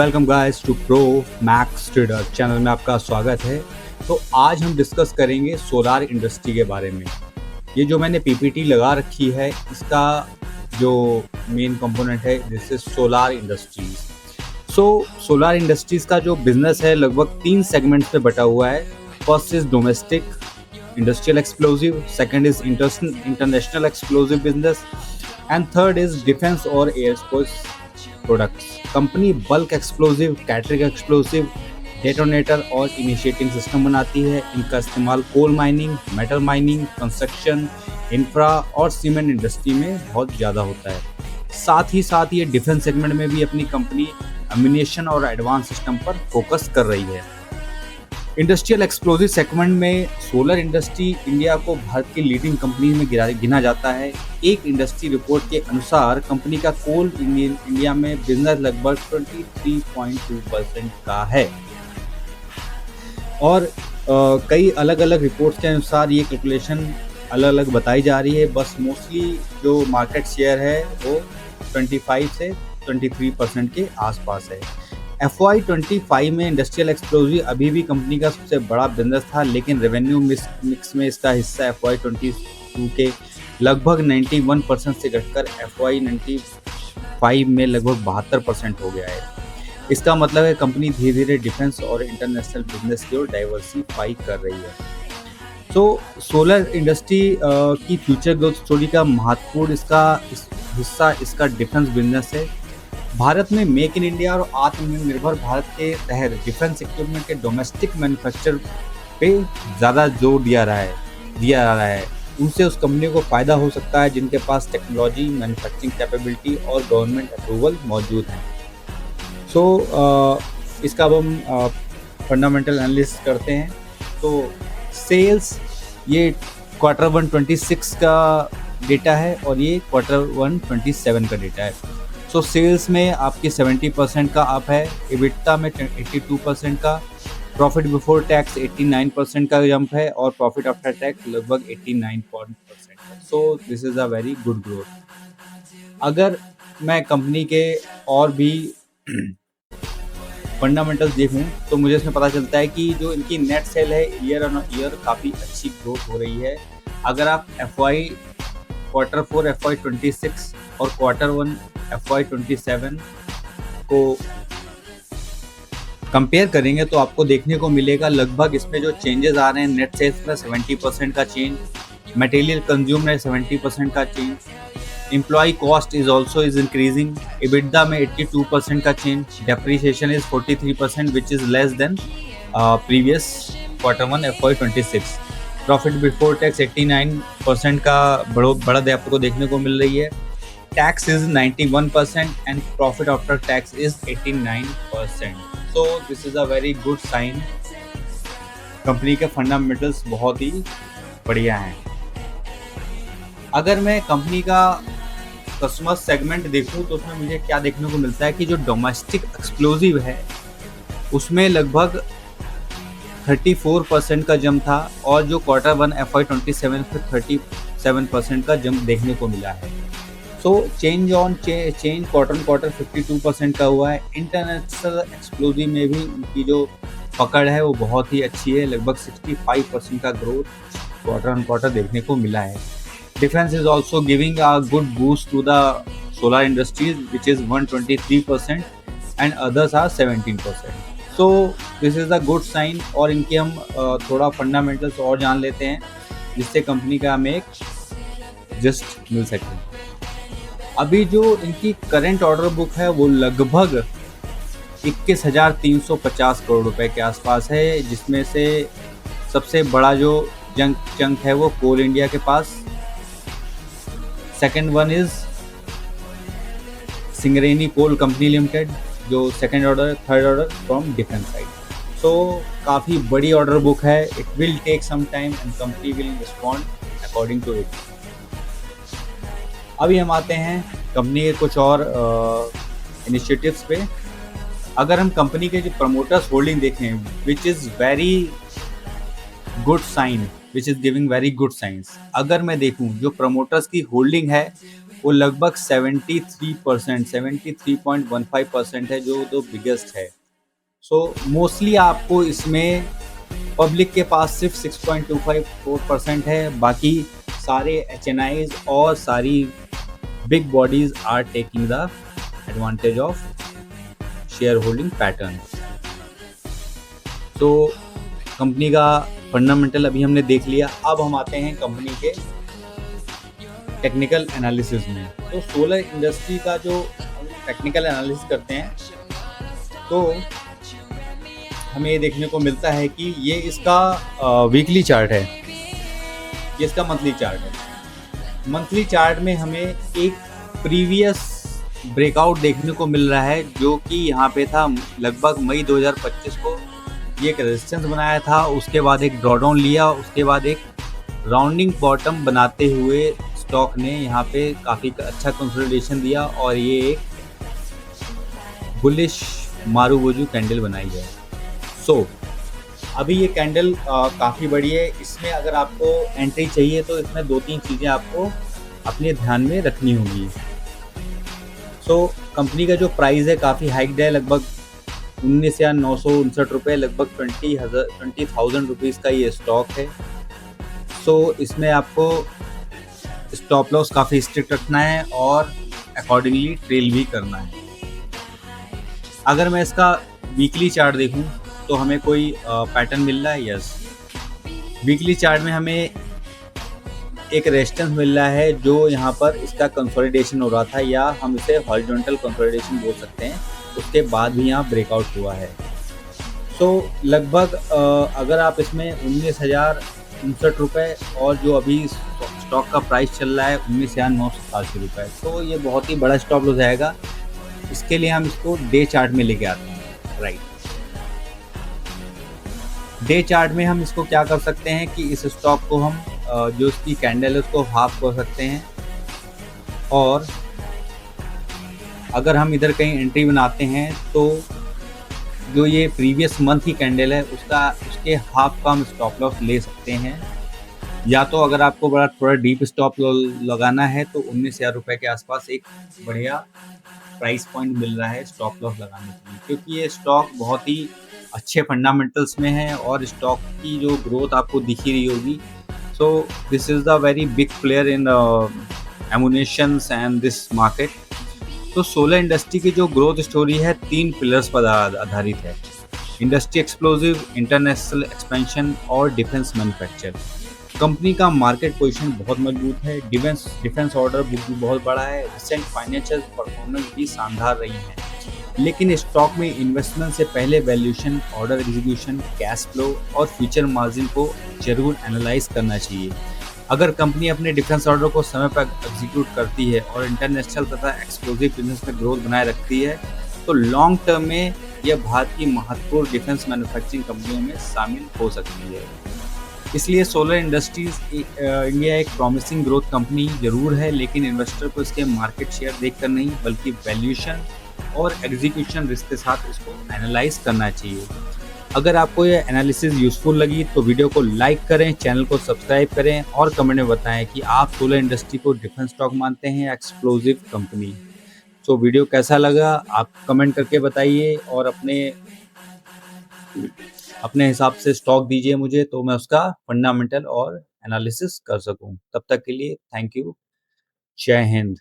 Welcome guys to pro max trader channel में आपका स्वागत है। तो आज हम डिस्कस करेंगे सोलार इंडस्ट्री के बारे में। ये जो मैंने पीपीटी लगा रखी है, इसका जो मेन कंपोनेंट है this is solar industries. Solar industries का जो बिजनेस है लगभग 3 सेगमेंट्स पे बटा हुआ है। First is domestic industrial explosive, second is international explosive business and third is defence और aerospace products. Company bulk explosive, catering explosive, detonator और इनिशिएटिंग सिस्टम बनाती है। इनका इस्तेमाल coal mining, metal mining, construction, infra और सीमेंट इंडस्ट्री में बहुत ज़्यादा होता है। साथ ही ये डिफेंस सेगमेंट में भी अपनी कंपनी एम्यूनेशन और एडवांस सिस्टम पर फोकस कर रही है। इंडस्ट्रियल एक्सप्लोजिव सेगमेंट में सोलर इंडस्ट्री इंडिया को भारत की लीडिंग कंपनी में गिना जाता है। एक इंडस्ट्री रिपोर्ट के अनुसार कंपनी का कोल इंडिया में बिजनेस लगभग 23.2% का है और कई अलग अलग रिपोर्ट्स के अनुसार ये कैलकुलेशन अलग अलग बताई जा रही है। बस मोस्टली जो मार्केट शेयर है वो 25 से 23% के आसपास है। FY25 में इंडस्ट्रियल एक्सप्लोजिव अभी भी कंपनी का सबसे बड़ा बिजनेस था, लेकिन रेवेन्यू मिक्स में इसका हिस्सा FY22 के लगभग 91% से घटकर FY95 में लगभग 72% हो गया है। इसका मतलब है कंपनी धीरे धीरे डिफेंस और इंटरनेशनल बिजनेस की ओर डाइवर्सिफाई कर रही है। सोलर इंडस्ट्री की फ्यूचर ग्रोथ स्टोरी का महत्वपूर्ण हिस्सा इसका डिफेंस बिजनेस है। भारत में मेक इन इंडिया और आत्मनिर्भर भारत के तहत डिफेंस इक्विपमेंट के डोमेस्टिक मैन्युफैक्चर पे ज़्यादा जोर दिया जा रहा है। उनसे उस कंपनी को फ़ायदा हो सकता है जिनके पास टेक्नोलॉजी, मैन्युफैक्चरिंग कैपेबिलिटी और गवर्नमेंट अप्रूवल मौजूद हैं। इसका अब हम फंडामेंटल एनालिसिस करते हैं। तो सेल्स ये Q1 26 का डेटा है और ये Q1 27 का डेटा है। सेल्स में आपकी 70% का अप है, EBITDA में 82% का, प्रॉफिट बिफोर टैक्स 89% का जंप है और प्रॉफिट आफ्टर टैक्स लगभग 89% है। This is a very good growth. अगर मैं कंपनी के और भी फंडामेंटल्स देखूं तो मुझे इसमें पता चलता है कि जो इनकी नेट सेल है ईयर ऑन ईयर काफ़ी अच्छी ग्रोथ हो रही है। अगर आप Q4 FY26 और Q1 FY27 को कंपेयर करेंगे तो आपको देखने को मिलेगा लगभग इसमें जो चेंजेस आ रहे हैं, नेट सेल्स में 70% का चेंज, मटेरियल कंज्यूम में 70% का change, employ cost is increasing, EBITDA में 82% का change, depreciation is 43% which is less than previous Q1 FY26। Profit before tax 89% का बढ़त आपको देखने को मिल रही है। Tax is 91% and profit after tax is 89%। This is a very good sign. Company के फंडामेंटल्स बहुत ही बढ़िया हैं। अगर मैं कंपनी का कस्टमर सेगमेंट देखूं तो उसमें मुझे क्या देखने को मिलता है कि जो डोमेस्टिक एक्सप्लोजिव है उसमें लगभग 34% का जंप था और जो Q1 FY27 पे 37% का जंप देखने को मिला है। चेंज क्वार्टर 52% का हुआ है। इंटरनेशनल एक्सप्लोजिव में भी इनकी जो पकड़ है वो बहुत ही अच्छी है, लगभग 65% का ग्रोथ क्वार्टर देखने को मिला है। Defence is also giving a good boost to the solar industries which is 123% and others are 17%। This is a good sign और इनके हम थोड़ा फंडामेंटल्स और जान लेते हैं जिससे कंपनी का हमें एक जस्ट मिल सके। अभी जो इनकी करंट ऑर्डर बुक है वो लगभग 21,350 करोड़ रुपए के आसपास है, जिसमें से सबसे बड़ा जो चंक है वो कोल इंडिया के पास, second one is Singareni coal company limited जो second order, third order from defence side. काफ़ी बड़ी ऑर्डर बुक है। It will take some time and company will respond according to it. अभी हम आते हैं कंपनी के कुछ और इनिशिएटिव्स पे। अगर हम कंपनी के जो प्रमोटर्स होल्डिंग देखें which is very good sign, which is giving very good signs. अगर मैं देखूं जो प्रमोटर्स की होल्डिंग है वो लगभग 73%, 73.15% है, जो दो बिगेस्ट है। सो मोस्टली आपको इसमें पब्लिक के पास सिर्फ 6.254% है, बाकी सारे एचएनआईज और सारी big bodies are taking the advantage of share holding pattern. तो कंपनी का फंडामेंटल अभी हमने देख लिया। अब हम आते हैं कंपनी के टेक्निकल एनालिसिस में। तो सोलर इंडस्ट्री का जो टेक्निकल एनालिसिस करते हैं तो हमें ये देखने को मिलता है कि ये इसका वीकली चार्ट है, ये इसका मंथली चार्ट है। मंथली चार्ट में हमें एक प्रीवियस ब्रेकआउट देखने को मिल रहा है, जो कि यहाँ पे था लगभग मई 2025 को। ये एक रेजिस्टेंस बनाया था, उसके बाद एक ड्रॉडाउन लिया, उसके बाद एक राउंडिंग बॉटम बनाते हुए स्टॉक ने यहाँ पे काफ़ी अच्छा कंसोलिडेशन दिया और ये एक बुलिश मारूबोजू कैंडल बनाई है। सो अभी ये कैंडल काफ़ी बड़ी है। इसमें अगर आपको एंट्री चाहिए तो इसमें 2-3 चीज़ें आपको अपने ध्यान में रखनी होगी। सो कंपनी का जो प्राइस है काफ़ी हाइक्ड है, लगभग 19,959 रुपये, लगभग 20,000 रुपीज़ का ये स्टॉक है। सो इसमें आपको स्टॉप लॉस काफ़ी स्ट्रिक्ट रखना है और अकॉर्डिंगली ट्रेल भी करना है। अगर मैं इसका वीकली चार्ट देखूं तो हमें कोई पैटर्न मिल रहा है। यस, वीकली चार्ट में हमें एक रेजिस्टेंस मिल रहा है, जो यहाँ पर इसका कंसोलिडेशन हो रहा था, या हम इसे हॉरिजॉन्टल कंसोलिडेशन बोल सकते हैं। उसके बाद भी यहाँ ब्रेकआउट हुआ है। तो लगभग अगर आप इसमें 19,059 रुपये और जो अभी स्टॉक का प्राइस चल रहा है 19,987 रुपये, तो ये बहुत ही बड़ा स्टॉप लॉस जाएगा। इसके लिए हम इसको डे चार्ट में लेके आते हैं। राइट, डे चार्ट में हम इसको क्या कर सकते हैं कि इस स्टॉक को हम जो इसकी कैंडल है उसको हाफ कर सकते हैं, और अगर हम इधर कहीं एंट्री बनाते हैं तो जो ये प्रीवियस मंथ की कैंडल है उसके हाफ का हम स्टॉप लॉस ले सकते हैं। या तो अगर आपको थोड़ा डीप स्टॉप लगाना है तो 19,000 रुपये के आसपास एक बढ़िया प्राइस पॉइंट मिल रहा है स्टॉप लॉस लगाने के लिए, क्योंकि ये स्टॉक बहुत ही अच्छे फंडामेंटल्स में है और स्टॉक की जो ग्रोथ आपको दिख ही रही होगी। So this is the very big player in ammunitions and this market. तो सोलर इंडस्ट्री की जो ग्रोथ स्टोरी है 3 पिलर्स पर आधारित है: इंडस्ट्री एक्सप्लोसिव, इंटरनेशनल एक्सपेंशन और डिफेंस मैन्युफैक्चर। कंपनी का मार्केट पोजीशन बहुत मजबूत है, डिफेंस ऑर्डर बुक भी बहुत बड़ा है, रिसेंट फाइनेंशियल परफॉर्मेंस भी शानदार रही है। लेकिन स्टॉक में इन्वेस्टमेंट से पहले valuation, order execution, cash flow और फ्यूचर मार्जिन को जरूर एनालाइज करना चाहिए। अगर कंपनी अपने डिफेंस ऑर्डर को समय पर एग्जीक्यूट करती है और इंटरनेशनल तथा एक्सप्लोसिव बिजनेस में ग्रोथ बनाए रखती है, तो लॉन्ग टर्म में यह भारत की महत्वपूर्ण डिफेंस मैन्युफैक्चरिंग कंपनियों में शामिल हो सकती है। इसलिए सोलर इंडस्ट्रीज इंडिया एक प्रॉमिसिंग ग्रोथ कंपनी जरूर है, लेकिन इन्वेस्टर को इसके मार्केट शेयर देखकर नहीं बल्कि वैल्यूएशन और एग्जीक्यूशन रिस्क के साथ इसको एनालाइज करना चाहिए। अगर आपको ये एनालिसिस यूजफुल लगी तो वीडियो को लाइक करें, चैनल को सब्सक्राइब करें और कमेंट में बताएं कि आप सोलर इंडस्ट्री को डिफेंस स्टॉक मानते हैं या एक्सप्लोसिव कंपनी। सो वीडियो कैसा लगा आप कमेंट करके बताइए और अपने हिसाब से स्टॉक दीजिए मुझे, तो मैं उसका फंडामेंटल और एनालिसिस कर सकूं। तब तक के लिए थैंक यू। जय हिंद।